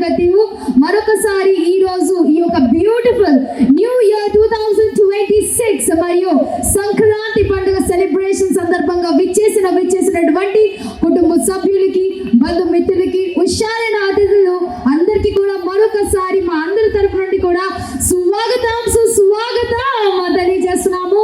లతీవు మరొకసారి ఈ రోజు ఈ యొక్క బ్యూటిఫుల్ న్యూ ఇయర్ 2026 మరియు సంక్రాంతి పండుగ సెలబ్రేషన్ సందర్భంగా విచ్చేసినటువంటి కుటుంబ సభ్యులకి బంధుమిత్రులకి ఉషారైన అతిథులు అందరికీ కూడా మరొకసారి మా అందరి తరపు నుండి కూడా సుస్వాగతం తెలియజేస్తున్నాము.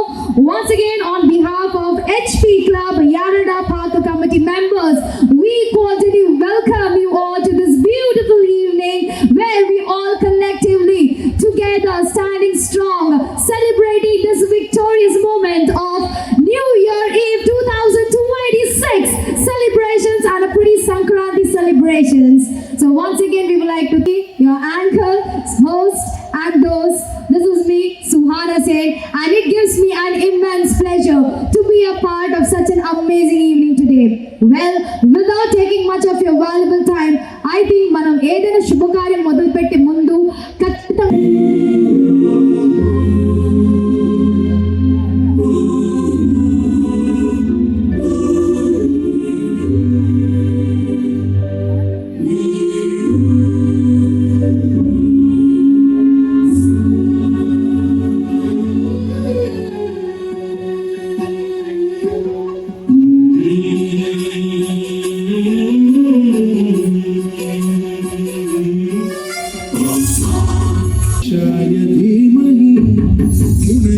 Once again on behalf of HP Club Yarada Park Committee members, we cordially welcome you all to this beautiful evening where we all collectively together standing strong celebrating this victorious moment of New Year Eve 2026 celebrations and a pretty Sankranti celebrations. So once again we would like to thank your anchor, host and those. This is me, Suhana Sen, and it gives me an immense pleasure to be a part of such an amazing evening today. Well, without taking much of your valuable time, I think మనం ఏదైనా శుభకార్యం మొదలుపెట్టే ముందు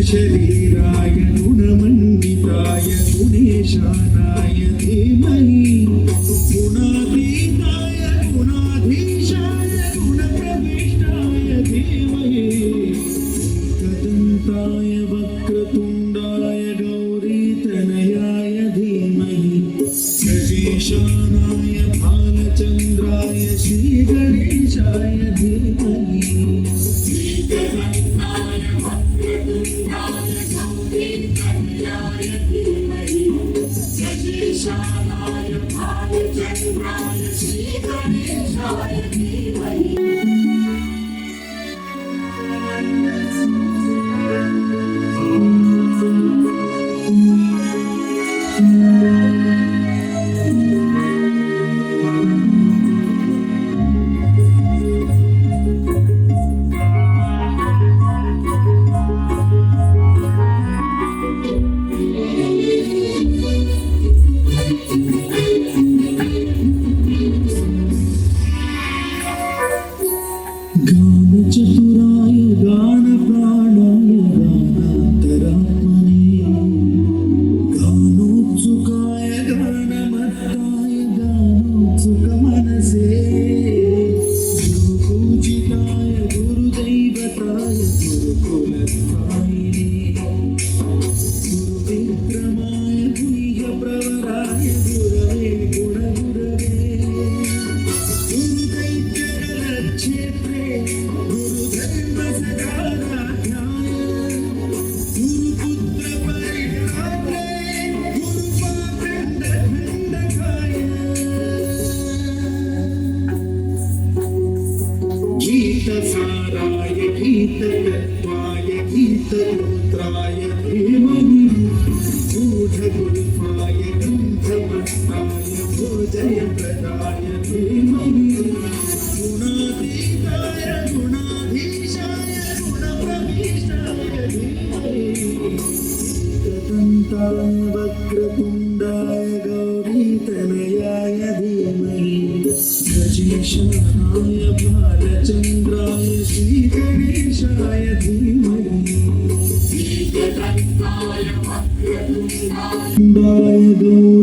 शरीराय गुणमण्डिताय गुणेशानाय धीमहि गुणातीताय गुणाधीशाय गुणप्रविष्टाय धीमहि एकदन्ताय वक्रतुण्डाय गौरीतनयाय धीमहि गजेशानाय भालचन्द्राय श्रीगणेशाय धीमहि चतुराय गान प्राणाय गानान्तरात्मने गानोत्सुकाय गानमत्ताय गानोत्सुकमनसे गुरुपूजिताय गुरुदैवताय गुरुकुलस्थायिने गुरुविक्रमाय गुह्यप्रवराय गुरवे गुणगुरवे गुरुदैत्यगलक्षेत्रे गीतसाराय गीततत्त्वाय गीतगोत्राय धीमहि गूढगुल्फाय गन्धमस्ताय भोजयप्रदाय धीमहि गुणातीताय गुणाधीशाय गुणप्रविष्टाय धीमहि एकदन्ताय वक्रतुण्डाय गौरीतनयाय धीमहि गजेशानाय भालचन्द्राय श्रीगणेशाय धीमहि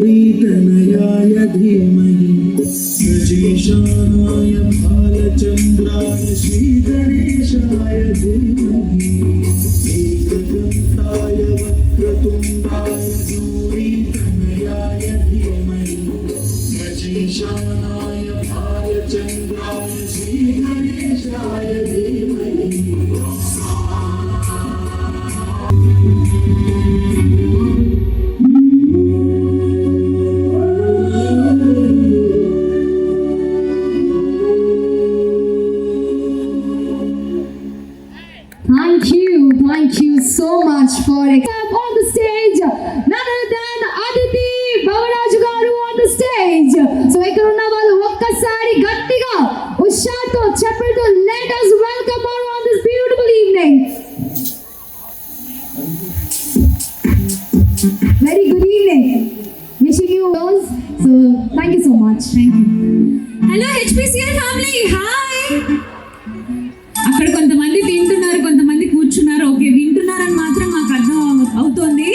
गौरीतनयाय धीमहि गजेशानाय भालचन्द्राय श्रीगणेशाय धीमहि एकदन्ताय वक्रतुण्डाय गौरीतनयाय धीमहि गजेशानाय भालचन्द्राय श्रीगणेशाय धीमहि able to let us welcome her on this beautiful evening. Very good evening. Wishing you those. So thank you so much. Thank you. Hello HPCR family, hi. అక్కడ కొంతమంది తింటున్నారు, కొంతమంది కూర్చున్నారు. ఓకే, వింటున్నారని మాత్రం మాకు అర్థం అవుతోంది.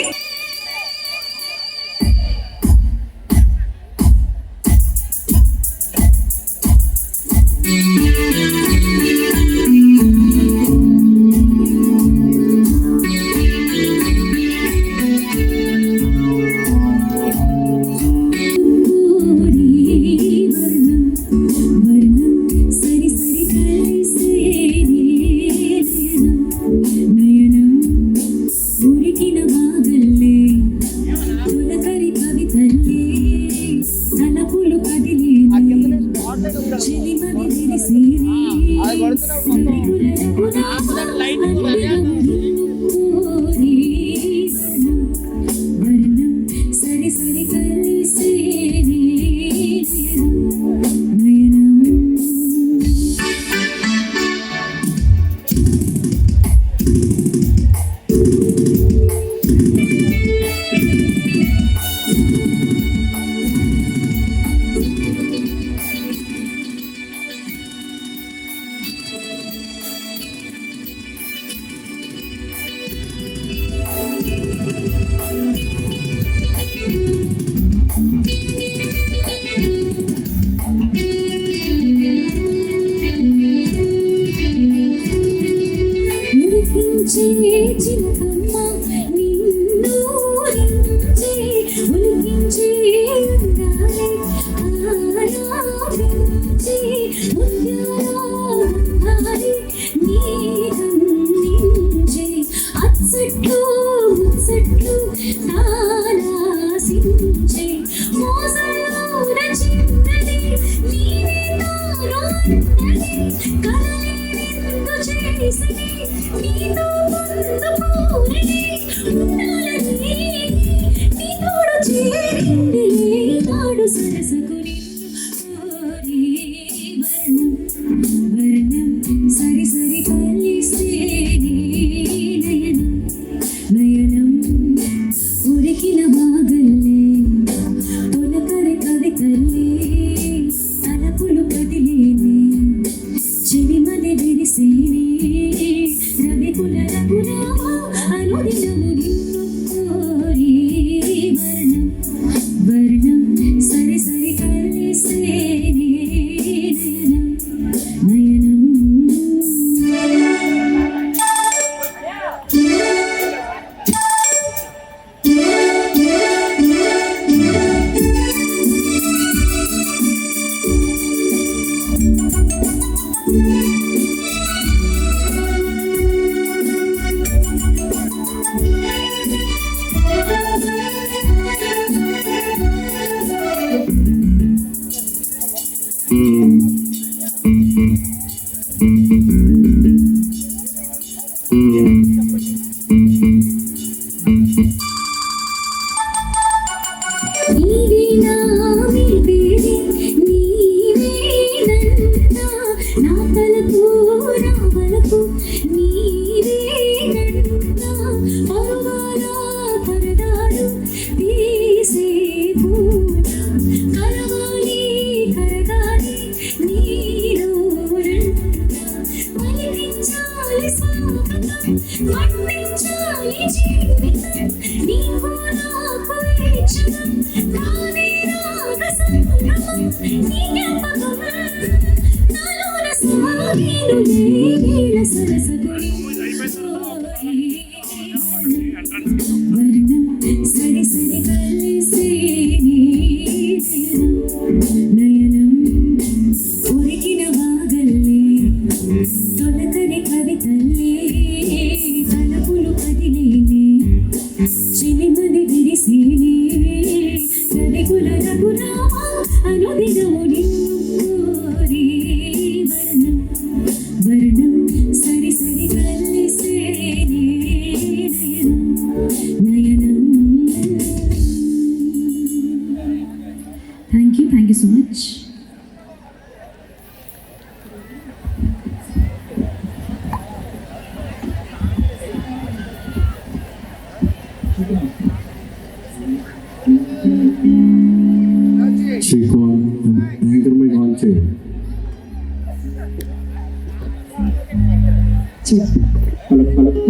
Thank you so much.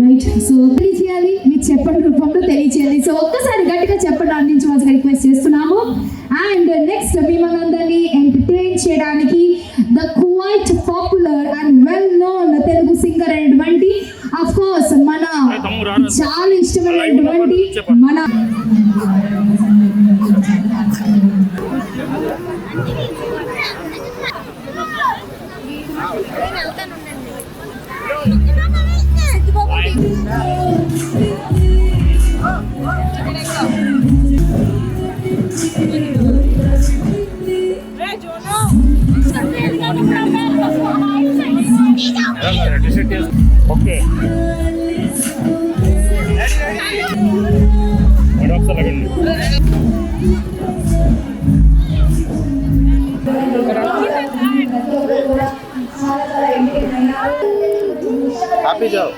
Right, so తెలియచేయాలి, మీరు చెప్పండి రూపంలో తెలియచేయాలి. సో ఒక్కసారి గట్టిగా చెప్పడం అందించవలసి రిక్వెస్ట్ చేస్తున్నాము. అండ్ నెక్స్ట్ మిమ్మల్ని అందరినీ ఎంటర్టైన్ చేయడానికి the quite popular and well known Telugu singer అయినటువంటి ఆఫ్ కోర్స్ మన చాలా ఇష్టమైనటువంటి మన okay happy job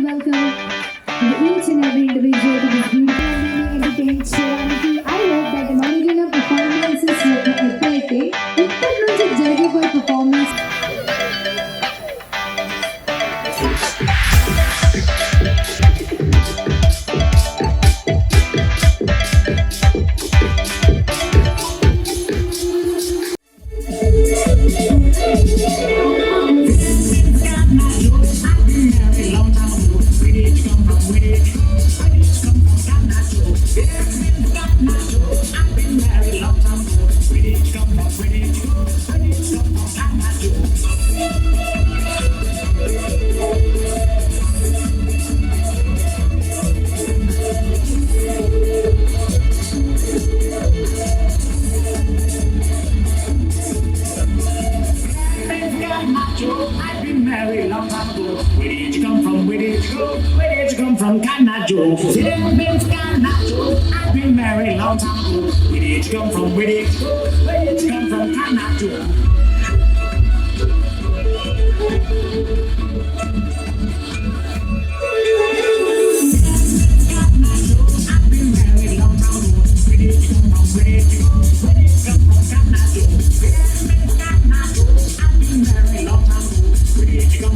welcome each and every individual to this beautiful and entertained చేయడానికి. I hope that మరిగిన performances ఎప్పుడైతే ఇప్పటి నుంచి జరిగిపోయే performance I've been married long time ago. Where did you come from? Where did you go? Where did you come from? Canajo. Canajo. I've been married long time ago. Where did you come from? Where did you go? Where did you come from? Canajo. I've been married long time ago. Where did you come from? Where did you go? Where did you come from? Canajo. I've been married long time ago. Where did you come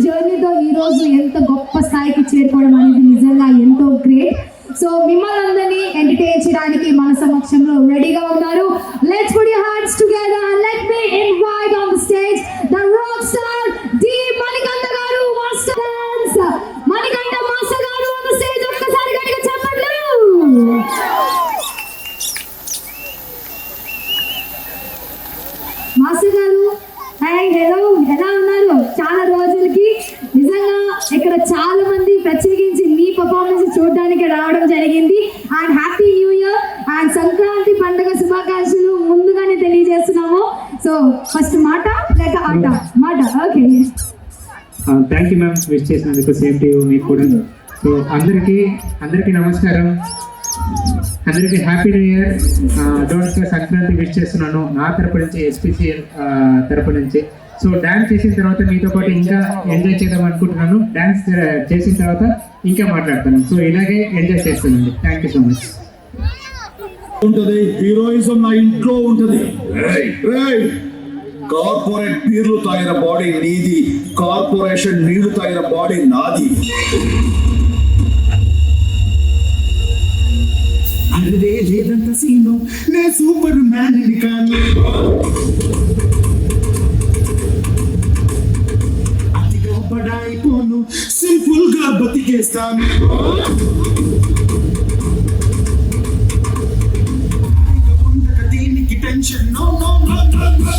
జర్నీతో ఈ రోజు ఎంత గొప్ప స్థాయికి చేరుకోవడం అనేది నిజంగా ఎంతో great. So మిమ్మల్ని అందరినీ ఎంటర్టైన్ చేయడానికి మన సమక్షంలో రెడీగా ఉన్నారు. Let's put your hands together and let me invite on the stage the rock star D Manikanta garu. Master dance Manikanta master garu on the stage. ఒక్కసారి గట్టిగా చెప్పండి. మాస్టర్ గారు హలో, ఎలా ఉన్నారు? చాలా రోజులకి నిజంగా ఇక్కడ చాలా మంది ప్రత్యేకించి మీ పర్ఫార్మెన్స్ చూడడానికి రావడం జరిగింది. And happy new year and Sankranti పండుగ శుభాకాంక్షలు ముందుగానే తెలియజేస్తున్నాము. సో ఫస్ట్ మాట లేక ఆట? మాట. Okay, thank you ma'am, wish చేసినందుకు. సేమ్ టు యూ మీకు కూడా. సో అందరికీ నమస్కారం, అందరికీ హ్యాపీ న్యూ ఇయర్. అడ్వాన్స్గా సంక్రాంతి విష్ చేస్తున్నాను నా తరపు నుంచి, ఎస్పీసీఎల్ తరపు నుంచి. సో డ్యాన్స్ చేసిన తర్వాత మీతో పాటు ఇంకా ఎంజాయ్ చేద్దాం అనుకుంటున్నాను. డ్యాన్స్ చేసిన తర్వాత ఇంకా మాట్లాడతాను. సో ఇలాగే ఎంజాయ్ చేస్తానండి. Thank you so much. ఉంటది హీరోయిజం నా ఇంట్లో ఉంటది. కార్పొరేట్ బీర్లు తాగిన బాడీ నీది, కార్పొరేషన్ నీళ్లు తాగిన బాడీ నాది. అదే లేదంత సీను, నే సూపర్ మ్యాన్ కాను. అతిగా పడాయిపోను, సింపుల్ గా బతికేస్తాను. దీనికి tension no no no no.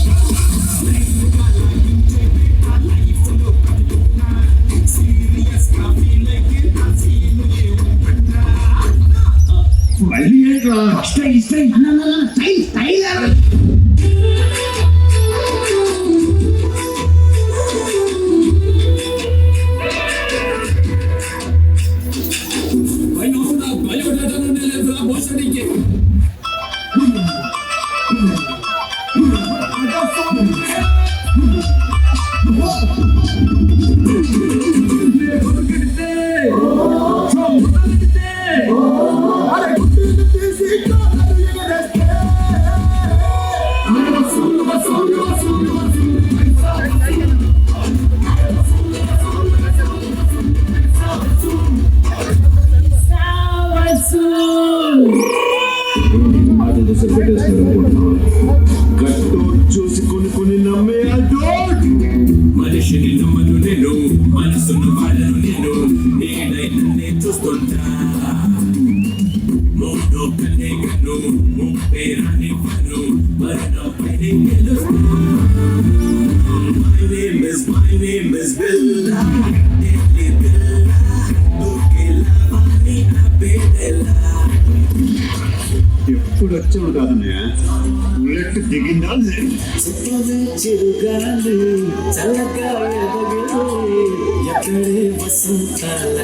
మళ్ళీ ఏంట్రా స్టైల్ చూసి కొన్ని నమ్మే మనిషిని నమ్మను నేను, మనసును వాళ్ళను నేను, నేనైతే చూస్తుంటా. మూడో కనే కను, ముప్పే రాని పను, మరణపైనే గెలుస్తా. My name is Billa, Deadly Billa, Dukela Vani Abedela. ఎప్పుడు వచ్చాడు కాదనే బుల్లెట్ దిగిందా? చిరుగాలి చల్లగా ఎదగలే, ఎక్కడే వసంతాల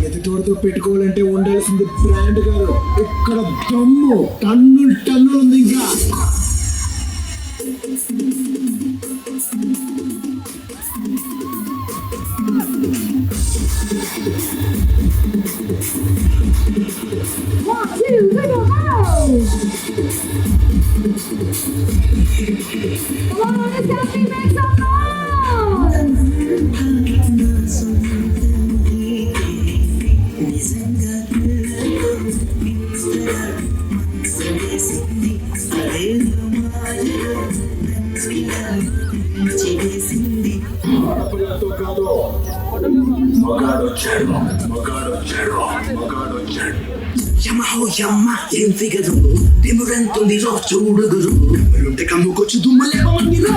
ఎదుటోడితో పెట్టుకోవాలంటే ఉండాల్సింది బ్రాండ్ కాదు, ఇక్కడ దమ్ము. టన్నులు ఉంది. ఇంకా యమ్మ ఏం ఫిగరు, తిమురెంతుంది రో చూడుగురు, ఉంటే కమ్ముకొచ్చి దుమ్మలేమండి రో.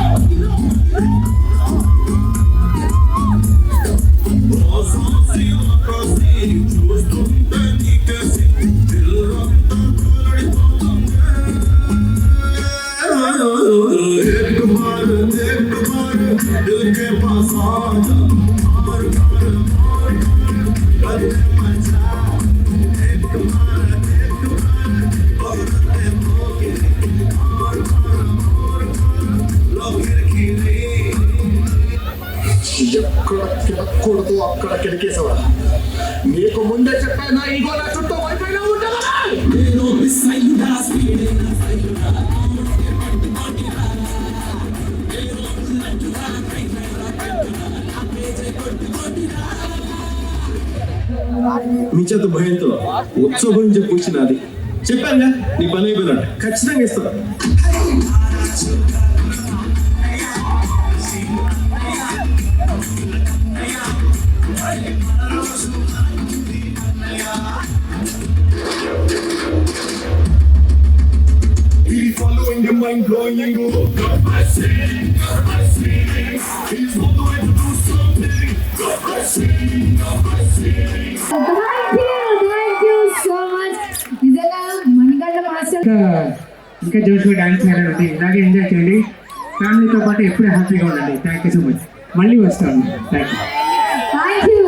एक बार दिल के पास ఎక్కడ కిడకూడదు అక్కడ కిడకేసేవా. నీకు ముందే చెప్పాను నా ఈగో నా చుట్టూ వైపైనా ఉంటుందా. మీ చేత భయంతో ఉత్సవం చెప్పి వచ్చినది చెప్పానుగా. నీ పని అయిపోయినాడు ఖచ్చితంగా ఇస్తాను. Following the mind blowing you. God bless him, God bless him. He's on the way to do something. God bless him, God bless him. Thank you so much. నిజంగా మణికంఠ మాస్టర్ ఇంకా జోష్గా డాన్స్ చేయాలండి. ఇలాగే ఎంజాయ్ చేయండి. ఫ్యామిలీతో పాటు ఎప్పుడు హ్యాపీగా ఉండండి. Thank you so much. మళ్ళీ వస్తాను. Thank you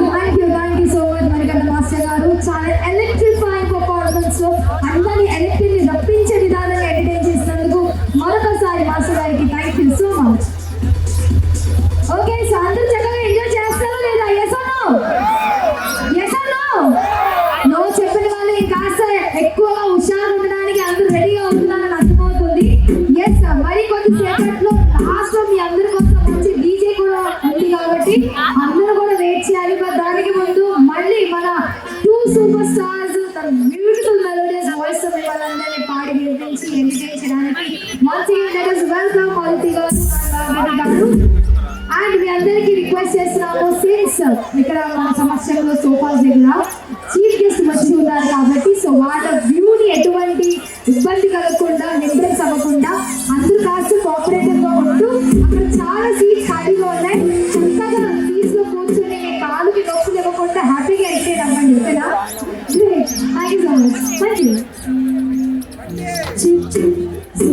so much Manikanta master గారు. చాలా ఎలక్ట్రిఫైయింగ్ పర్ఫార్మెన్స్ లో అందరినీ ఎలక్ట్రిక్ రప్పించే విధానంగా ఎంటర్టైన్ చేసినందుకు మరొకసారి మాస్టర్ గారికి thank you so much. Okay, so అందరూ చక్కగా ఎంజాయ్ చేస్తారో లేదా? Yes or no? Yes or no? No చెప్పిన వాళ్ళు ఇంకాస్త ఎక్కువగా హుషారు ఉండడానికి అందరూ రెడీగా ఉంటున్నారని అర్థమవుతుంది. ఎస్, మరి కొద్దిసేపట్లో లాస్ట్ లో మీ అందరి కోసం మంచి డీజే కూడా ఉంది కాబట్టి అందరూ కూడా వెయిట్ చేయాలి. బట్ దానికి ముందు మళ్ళీ మన 2 సూపర్ స్టార్స్ తన బ్యూటిఫుల్ మెలోడియస్ వాయిస్ తో వాళ్ళందరినీ పాడి వినిపించి ఎంటర్టైన్ చేయడానికి once again let us welcome Maruti గారు గారు. అండ్ మీ అందరికీ రిక్వెస్ట్ చేస్తున్నాము, సిన్స్ ఇక్కడ మన సమస్యలో సోఫాస్ దగ్గర చీఫ్ గెస్ట్ వచ్చి ఉన్నారు కాబట్టి సో వాళ్ళ వ్యూని ఎటువంటి ఇబ్బంది కలగకుండా హిండ్రెన్స్ అవ్వకుండా అందరూ కాస్త కోఆపరేటివ్ గా ఉంటూ అక్కడ చాలా సీట్స్ ఖాళీగా ఉన్నాయి. చక్కగా సీట్స్ లో కూర్చొని మీ కాలుకి నొప్పులు ఇవ్వకుండా హ్యాపీగా ఎంటర్టైన్ అవ్వండి. ఓకేనా? Thank you so much. Thank you. So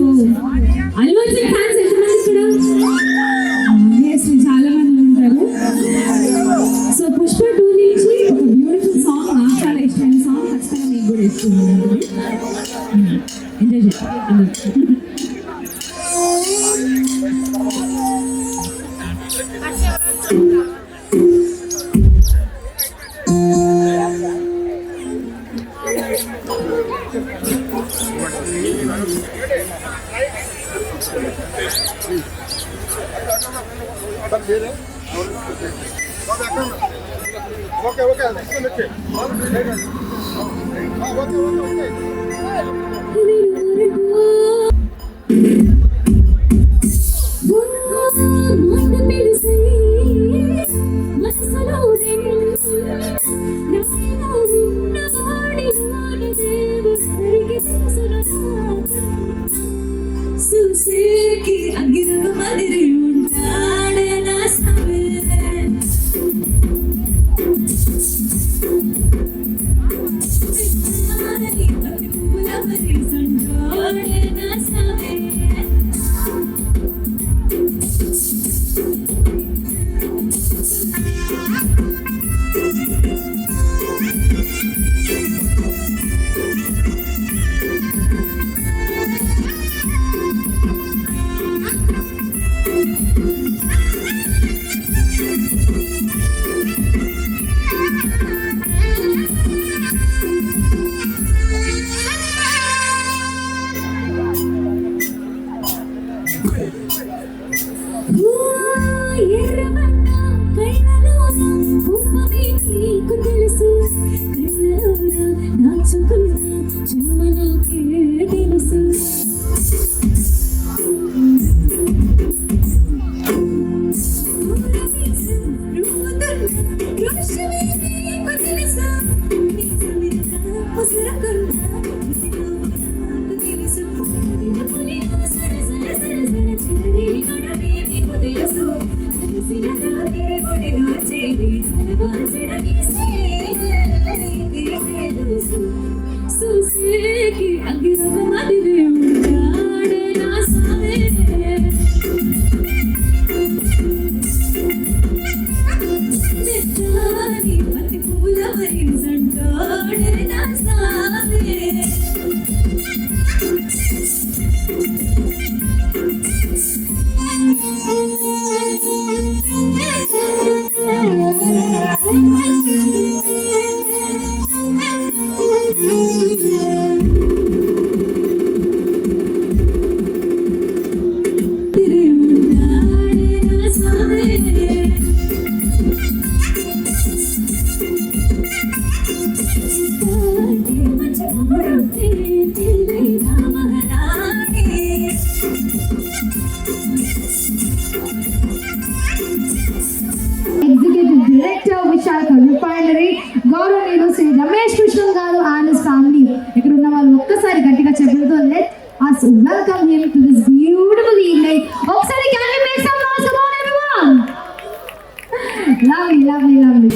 Allu Arjun fans ఎంతమంది ఇక్కడ? ఆబ్వియస్లీ చాలా మంది ఉంటారు. సో పుష్ప 2 నుంచి ఒక బ్యూటిఫుల్ సాంగ్, నాకు చాలా ఇష్టమైన సాంగ్, ఖచ్చితంగా మీకు కూడా ఇస్తున్నాను. ఎంజాయ్ చేయండి. సుసేకి అగిరవ మదిరి ఉంటాడే నా సవే సితారని పతిపుల మరి సండోడే నా సవే సుసేకి అగిరవ మదిరి ఉంటాడే నా సవే శాఖ రిఫైనరీ గౌరవనీయులు శ్రీ రమేష్ కృష్ణ గారు అండ్ హిస్ ఫ్యామిలీ. ఇక్కడ ఉన్న వాళ్ళు ఒక్కసారి గట్టిగా చెప్పడంతో let us welcome him to this beautiful evening. ఒకసారి can we make some noise? Come on everyone. Lovely, lovely, lovely.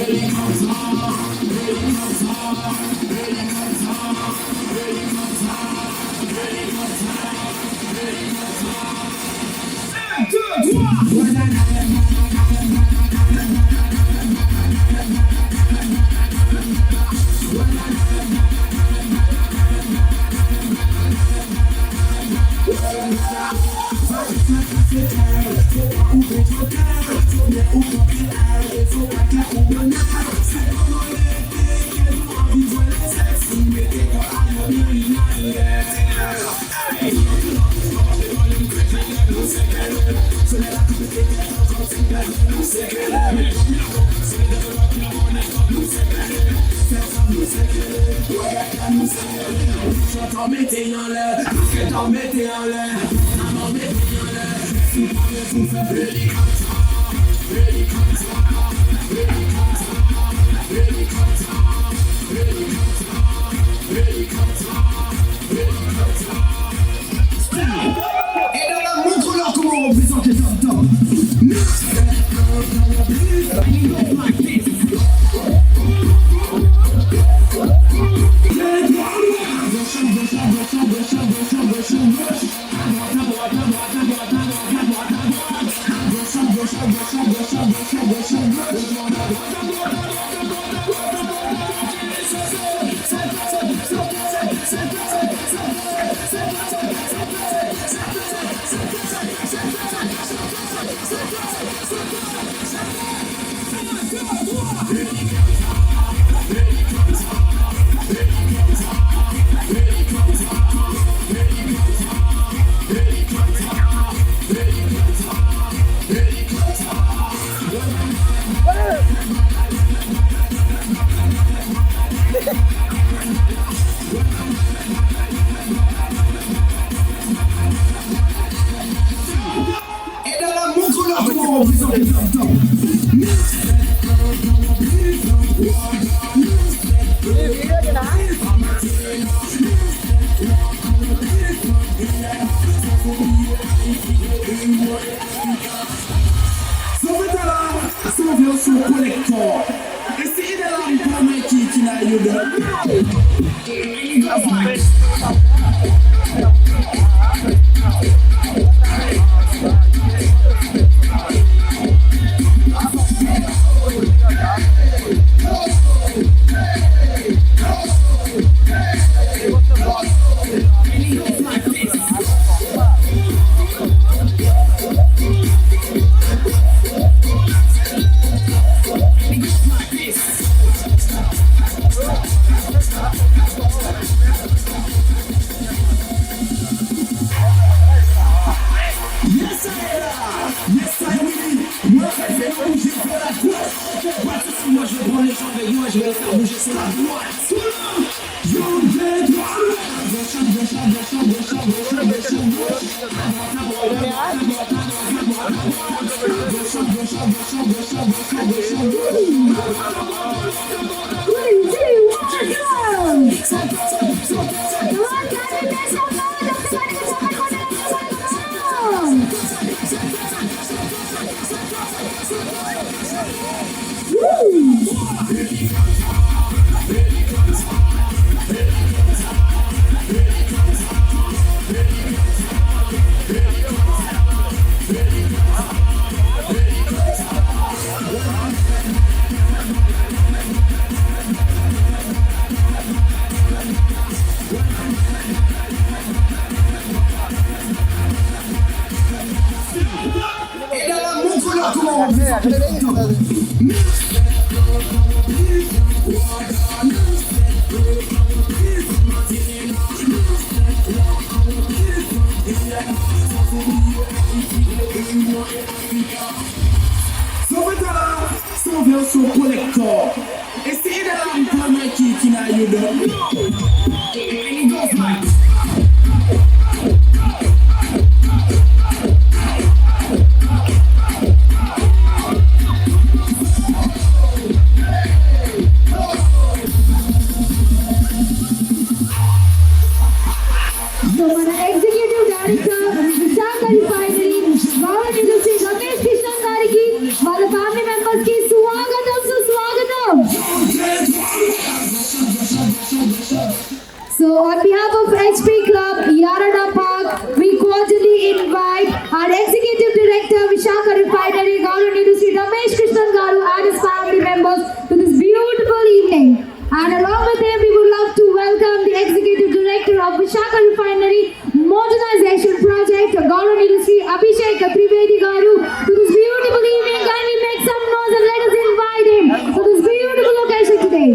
of HP Club, Yarada Park, we cordially invite our Executive Director, Vishaka Refinery, Gaurani Sri Ramesh Krishnan Garu and his family members to this beautiful evening. And along with him, we would love to welcome the Executive Director of Vishaka Refinery Modernization Project, Gaurani Sri Abhishek Trivedi Garu, to this beautiful evening. Kindly make some noise and let us invite him to this beautiful occasion today.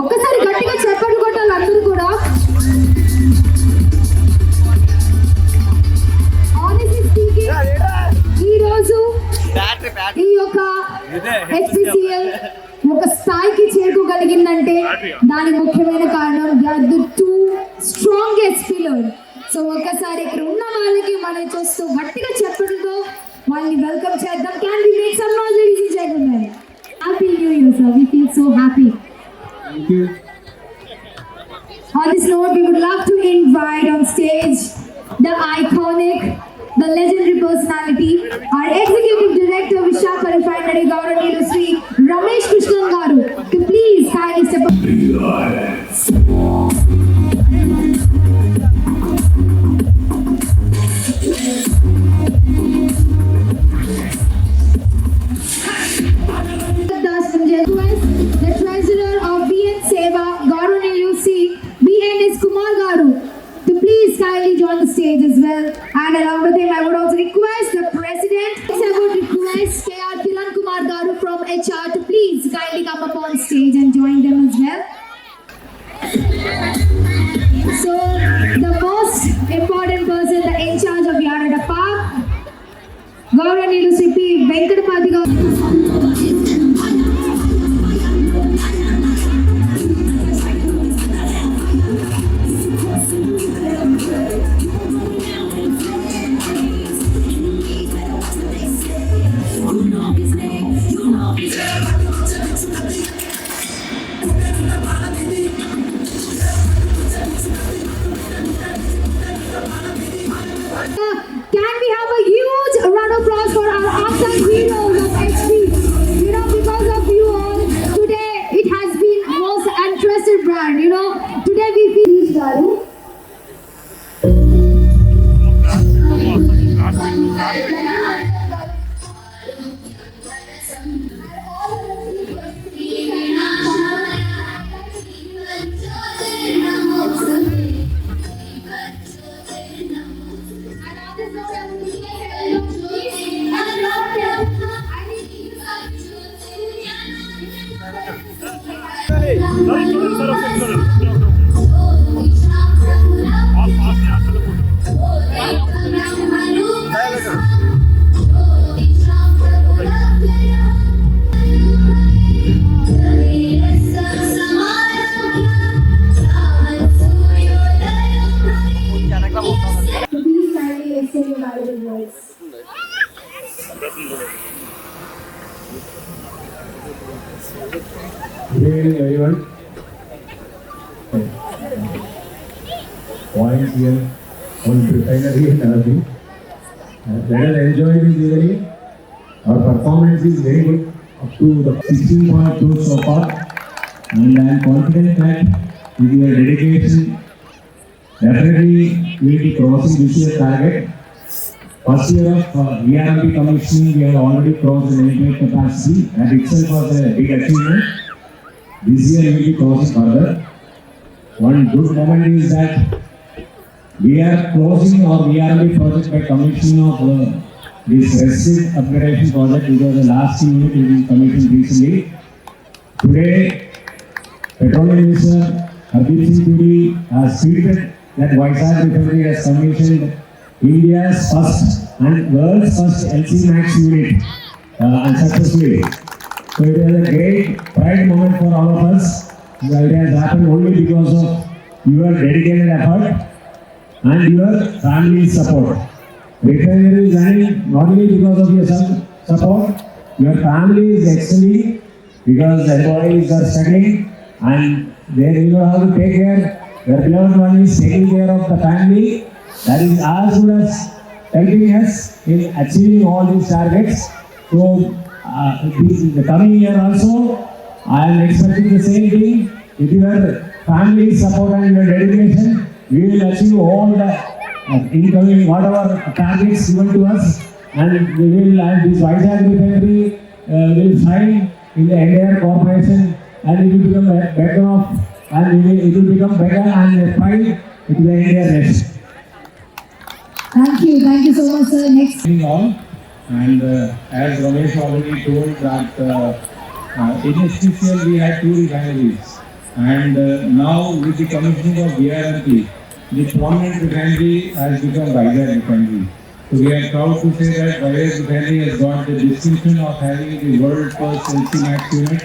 ఒక్కసారి గట్టిగా చెప్పండి కొట్టాలి అందరూ కూడా. Honestly speaking, ఈ రోజు ఈ యొక్క HPCL ఒక స్థాయికి చేరుకోగలిగిందంటే దాని ముఖ్యమైన కారణం the two strongest pillar. So ఒక్కసారి ఇక్కడ ఉన్న వాళ్ళకి మనం చూస్తూ గట్టిగా చెప్పడంతో వాళ్ళని వెల్కమ్ చేద్దాం. Can we make some noise, ladies and gentlemen? Happy New Year, sir. We feel so happy. Thank you. On this note, we would love to invite on stage the iconic, the legendary personality, our Executive Director, Vishaka Refinery, Gaurani Sri Ramesh Krishnan Garu, to please kindly step up. The Treasurer of BN Seva, Gaurani UC, BNS Kumar Garu, to please kindly join the stage as well. And along with him, I would also request the President, I would request KR Kiran Kumar Garu from HR to please kindly come up on stage and join them as well. So, the most important person, the in charge of Yarada Park, Gaurani UC P. Venkatapati Garu. Can we have a huge round of applause for our unsung heroes of HP? You know, because of you all, today it has been most untrusted brand. You know, today we feel Garu. Please kindly extend your valuable words. Good evening, everyone. Point here on refinery and everything. Let us enjoy this evening. Our performance is very good, up to the 16.2 so far, and I am confident that with your dedication, definitely we will be crossing this year's target. First year of ERP commissioning, we have already crossed the nameplate capacity. That itself was a big achievement. This year we will be crossing further. One good moment is that we are closing our ERP project by commissioning of this RESID upgradation project, which was the last unit which is commissioned recently. Today, Petroleum Minister Hardeep Singh Puri has tweeted that Vizag Refinery has commissioned India's first and world's first LC Max unit and successfully. So it is a great pride moment for all of us. It has happened only because of your dedicated effort and your family support. Refinery is running not only because of your support, your family is excelling because the employees are struggling and they know how to take care. Your beloved one is taking care of the family. That is as good as helping us in achieving all these targets. So, the coming year also, I am expecting the same thing with your family support and your dedication, we will achieve all the incoming whatever targets given to us, and we will, and this Vizag refinery will shine in the entire corporation, and it will become better off, and it will become better and a pride to the entire nation. Thank you so much, sir. Next. All, and as Ramesh already told that in HPCL we had 2 refineries, and now with the commissioning of BRMP, the prominent refinery has become Vizag refinery. So we are proud to say that Vizag refinery has got the distinction of having the world first LC-Max unit.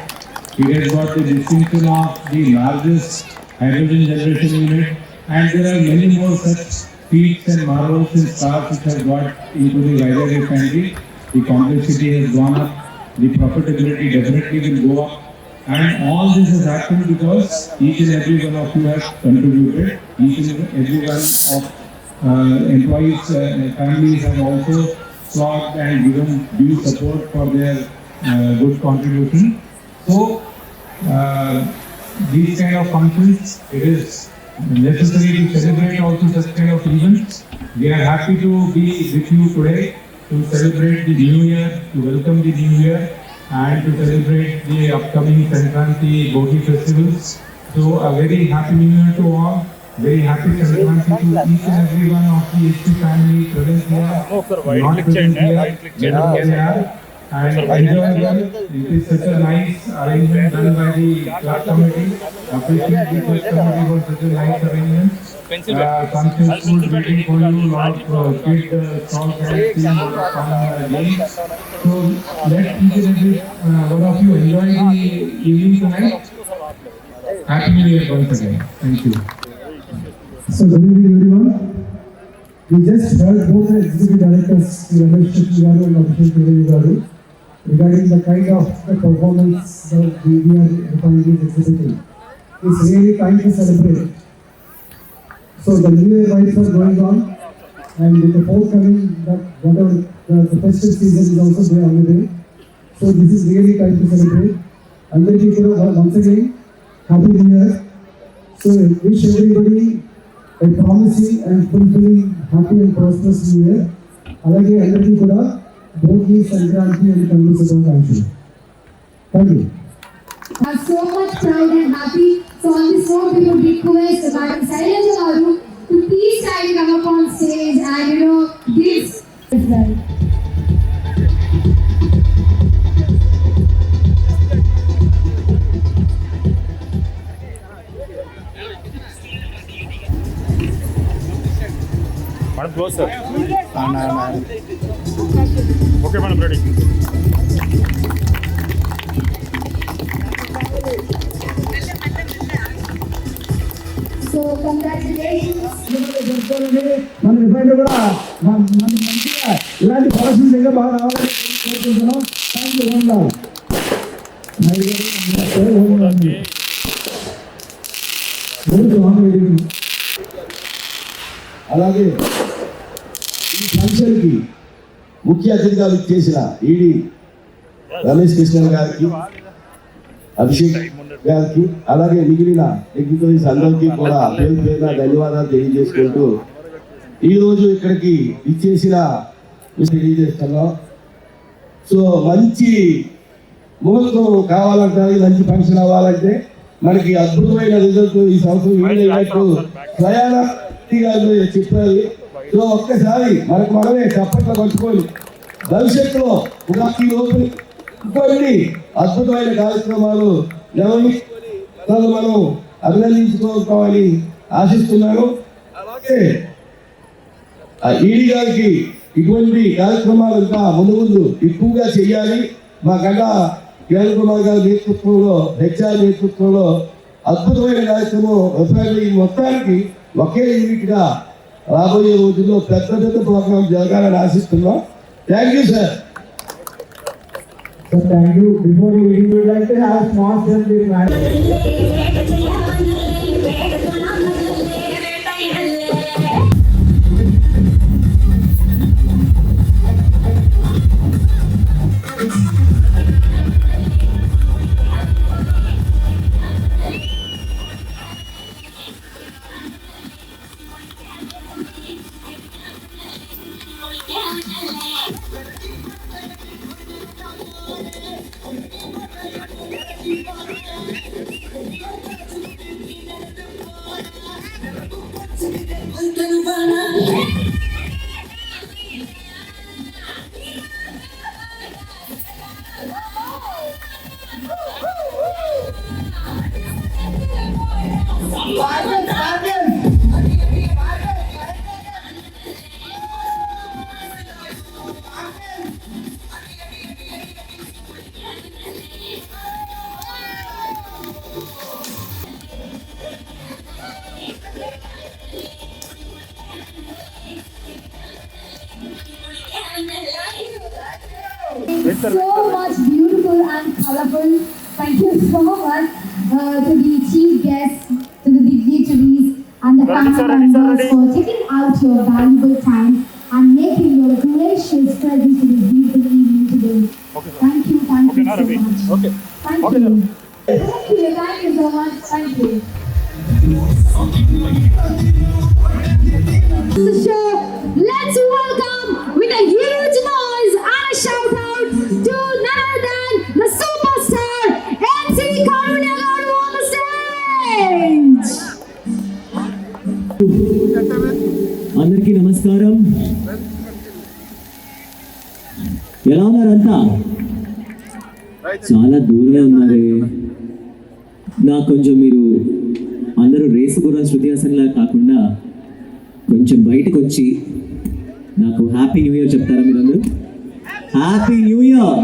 It has got the distinction of the largest hydrogen generation unit, and there are many more such feats and marvels and stars which have got into the Vizag refinery. The complexity has gone up, the profitability definitely will go up, and all this has happened because each and every one of you has contributed. Each and every one of employees, families have also sought and given due support for their good contribution. So these kind of functions, it is necessary to celebrate also such kind of events. We are happy to be with you today to celebrate the new year, to welcome the new year, and to celebrate the upcoming Sankranti Bogi festivals. So a very happy new year to all. Very happy Sankranti to each and every one of the HP family present here, not present here, wherever they are. And enjoy well. It is such a nice arrangement done by the club committee. Appreciate the club committee for such a nice arrangement. Something food waiting for you, lot of kid song dancing, lot of fun games. So let each and every one of you enjoy the evening tonight. Happy New Year once again. Thank you. So good evening everyone. We just heard both the executive directors, Ramesh Garu and Abhishek Garu, regarding the kind of the performance that we are refinery is exhibiting. It's really time to celebrate. So the New Year vibes are going on, and with the forthcoming, that whatever the festive season is also there on the way. So this is really time to celebrate. And then we once again, Happy New Year. So wish everybody a promising and fulfilling happy and prosperous new year. అలాగే అందరికీ కూడా Bhogi Sankranti and Kanuma శుభాకాంక్షలు. Thank you. Are so much proud and happy. So on this note, we would request Madam Sailaja Garu to please kindly come up on stage and give as well. Madam, close sir. Okay, madam, ready. So congratulations. మన refined కూడా మంచిగా ఇలాంటి policies ఇంకా బాగా రావాలని కోరుకుంటున్నాం. Thank you అలాగే ఈ ఫంక్షన్కి ముఖ్య అతిథిగా చేసిన ఈడీ రమేష్ కృష్ణన్ గారికి, అభిషేక్ గారికి, అలాగే మిగిలిన ఎగ్జిక్యూటివ్స్ అందరికీ కూడా పేరు పేరున ధన్యవాదాలు తెలియజేసుకుంటూ ఈరోజు ఇక్కడికి ఇచ్చేసిన తెలియజేస్తున్నాం. సో మంచి ముహూర్తం కావాలంటే, మంచి ఫంక్షన్ అవ్వాలంటే మనకి అద్భుతమైన రిజల్ట్ ఈ సంవత్సరం వీలైనట్టు ప్రయాణ చెప్పారు. సో ఒక్కసారి మనకు మనమే చప్పట్లు పట్టుకొని భవిష్యత్తులో ఉగాది లోపలి ఇంకొన్ని అద్భుతమైన కార్యక్రమాలు నిర్వహించుకొని మనం అభినందించుకోవాలని ఆశిస్తున్నాను. అలాగే ఈడీ గారికి ఇటువంటి కార్యక్రమాలు ఇంకా ముందు ఎక్కువగా చేయాలి. మా గంట కిరణ్ కుమార్ గారి నేతృత్వంలో, హెచ్ఆర్ నేతృత్వంలో అద్భుతమైన కార్యక్రమం రిఫైనరీ మొత్తానికి ఒకే యూనిట్గా రాబోయే రోజుల్లో పెద్ద ప్రోగ్రాం జరగాలని ఆశిస్తున్నాం. Thank you sir. Thank you. Before we would like to have small So much beautiful and colorful. Thank you so much to the chief guests, to the dignitaries and the family members for taking out your valuable time and making your gracious presence to this beautiful evening today. Thank you so much. Thank you. Thank you so much. Thank you. The show, let's welcome with a huge noise and a shout out to none other than the superstar MC Karunya Garu on the stage. అందరికీ నమస్కారం. ఎలా ఉన్నారంతా? చాలా దూరమే ఉన్నారే. నాకు కొంచెం మీరు అందరూ రేసు గుర్రం శృతి హాసన్లా కాకుండా కొంచెం బయటకు వచ్చి నాకు హ్యాపీ న్యూ ఇయర్ చెప్తారా మీరందరూ? Happy new year.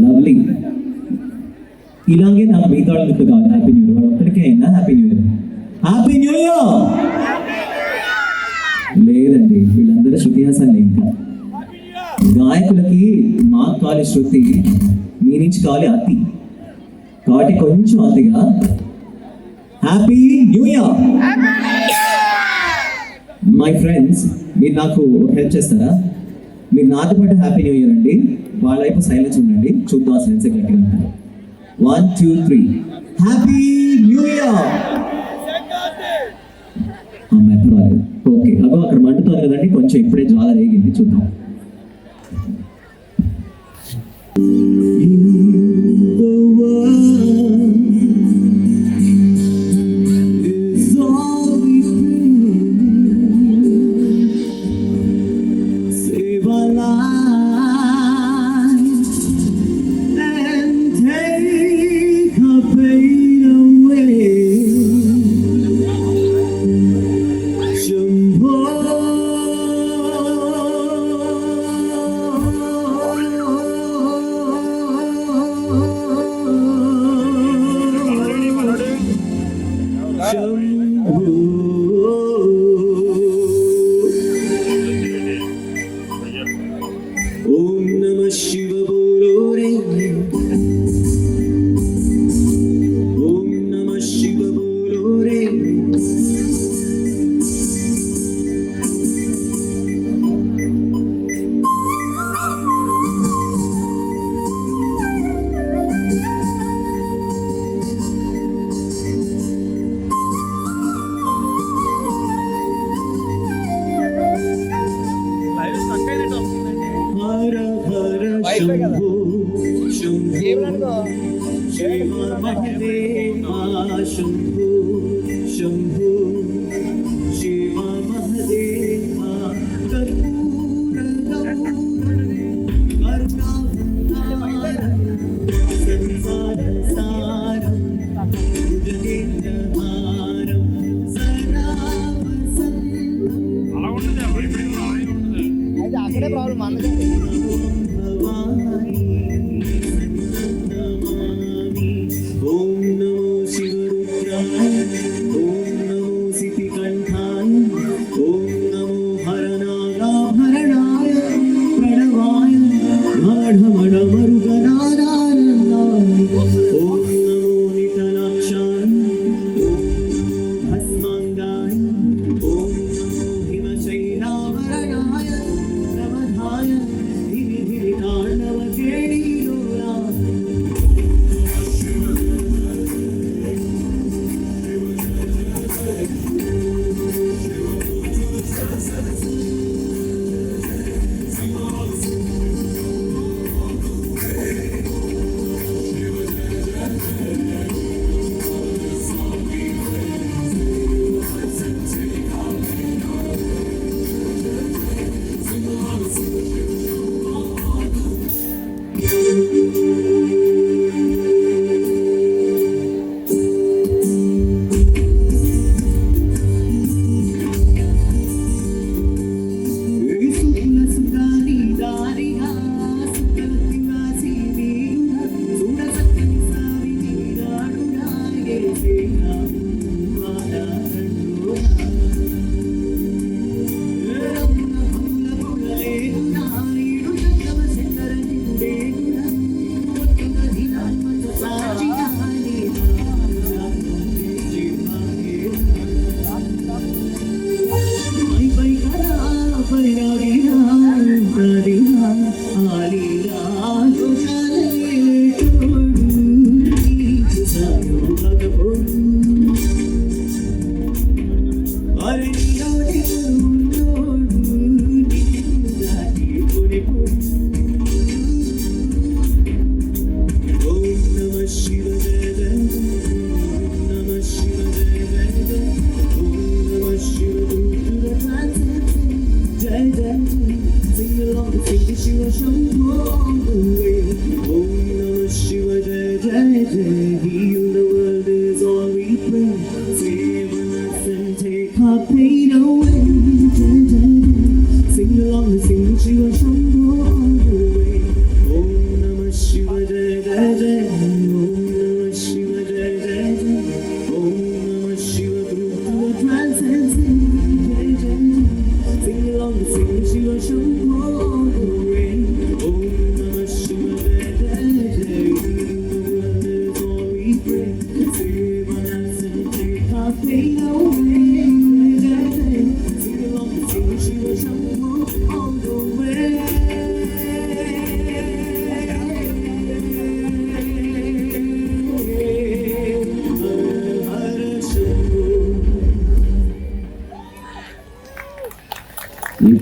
లవ్లీ. ఇలాగే నాకు మిగతా వాళ్ళకి కావాలి హ్యాపీ న్యూ ఇయర్. వాడు ఒక్కడికే అయిందా happy new year? Happy new year. లేదండి, వీళ్ళందరూ శృతి హాసన్లే. ఇంకా గాయకులకి మాకు కావాలి శృతి, మీ నుంచి కావాలి అతి. కాబట్టి కొంచెం అతిగా happy new year. My friends, మీరు నాకు హెల్ప్ చేస్తారా? మీరు నాతో పాటు హ్యాపీ న్యూ ఇయర్ అండి. వాళ్ళ వైపు సైలెన్స్ ఉండండి, చూద్దాం ఆ సైలెన్స్ గట్టిగా ఉంటారు. 1 2 3 హ్యాపీ న్యూ ఇయర్. అమ్మాయి పర్వాలేదు. ఓకే, అగో అక్కడ మండుతోంది కదండి, కొంచెం ఇప్పుడే జ్వాల రేగింది, చూద్దాం.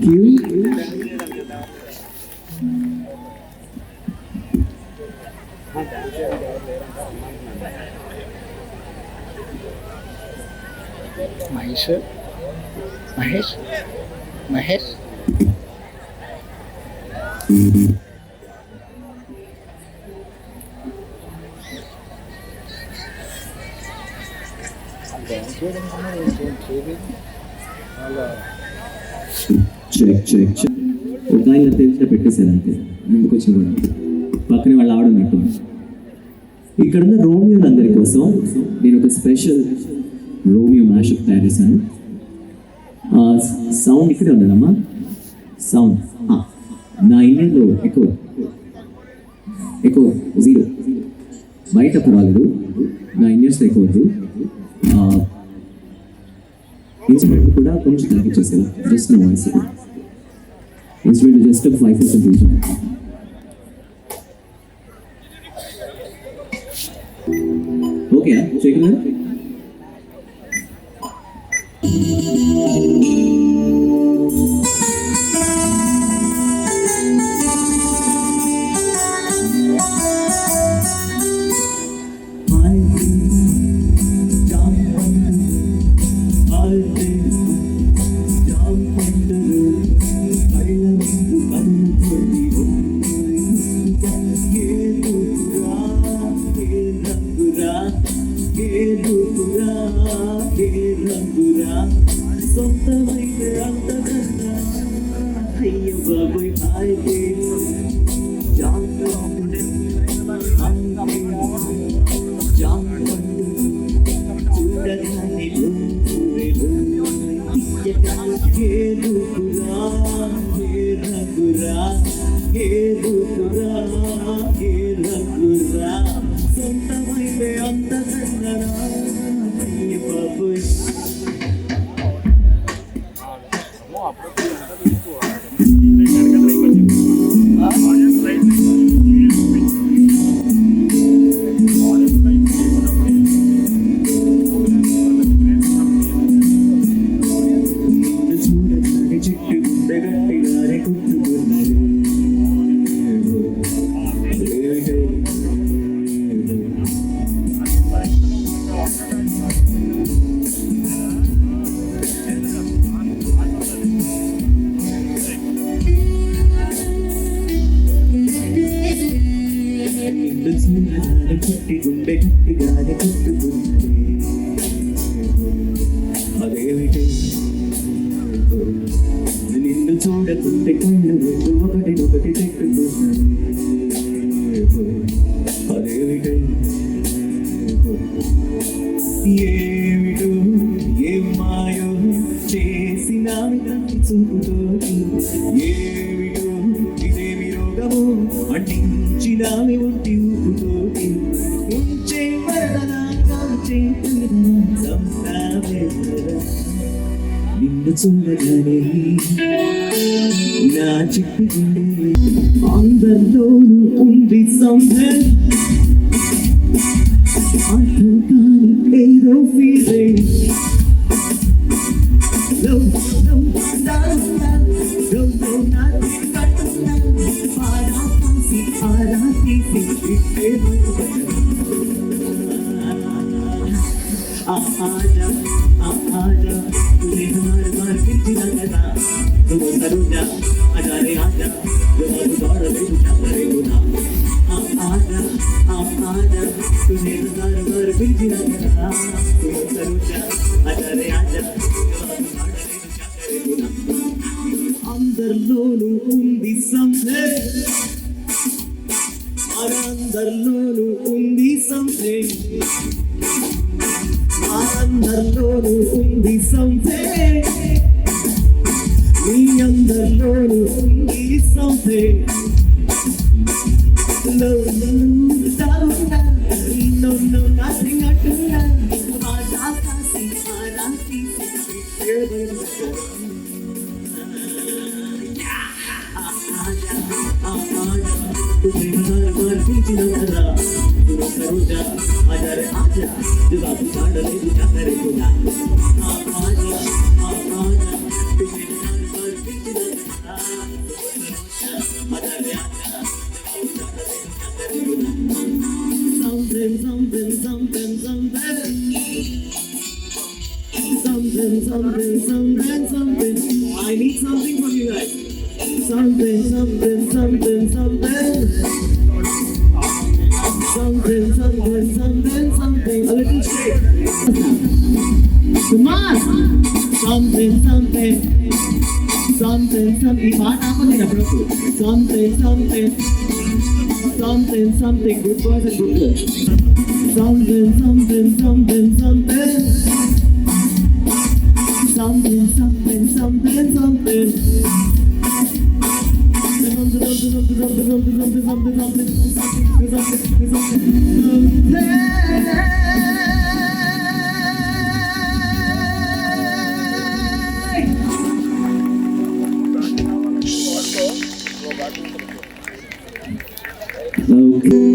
you. మహేష్ చెక్ ఒక ఆయన తెలిసిన పెట్టేశారు అంతే. ఎందుకు వచ్చిన కూడా పక్కనే వాళ్ళు ఆవిడ ఉన్నట్టు. ఇక్కడ ఉన్న రోమియోలు అందరి కోసం నేను ఒక స్పెషల్ రోమియో మ్యాషప్ తయారు చేశాను. సౌండ్ ఇక్కడే ఉన్నదమ్మా. సౌండ్ నా ఇండియన్లో ఎక్కువ 0 బయట పర్వాలేదు, నా ఇండియన్స్లో ఎక్కువ వద్దు. ఇన్స్ట్రుమెంట్ కూడా కొంచెం తగ్గించేసాను. జస్ట్ నా వాయిస్ ఇన్స్ట్రుమెంట్ జస్ట్ 5% చూసాను. ఓకే చేయగలరా? అదేమిటి నిన్ను చూడకుంటే కళ్ళు రెండు ఒకటి చెట్టుకున్నది. అదేమిటి ఏమిటో ఏం మాయో చేసినావి కంటి చూపుతోటి. ఏమిటో ఇదేమి రోగము అంటించినావి ఒంటి ఊపుతోటి. ఉంచే వరదనా కాల్చే నిన్ను చూడగానే నా చిట్టి గుండె అందరిలోనూ ఉంది సౌందర్యం. అర్థం కాని ఏదో ఫీలింగ్. आजा आजा तुझे हमारे मार किसी ना करना तुम करो जा आजा रे आजा तुम्हारे दौड़ में क्या करे गुना. आजा आजा तुझे हमारे मार किसी ना करना तुम करो जा आजा रे आजा तुम्हारे दौड़ में क्या करे गुना. అందరిలోనూ ఉంది సంథింగ్. అందరిలోనూ ఉంది సంథింగ్. అందరిలోనూ ఉంది సంథింగ్. నీ అందరిలోనూ ఉంది సంథింగ్. No, nothing అంటున్నా. तुझे हमारे मार पीछे ना करो जा आजा रे आजा जब आप छाड़ ले क्या करे गुना. आजा तुझे हमारे मार पीछे ना something, something, something, something. Something, something, something, something. I need something from you guys. Something, something, something, something. Something, something, something, something. A little straight. Come on. Something, something. Something, something. Something, something. Something, something. Good boys and good girls. Something, something, something, something. Something, something, something, something. Okay.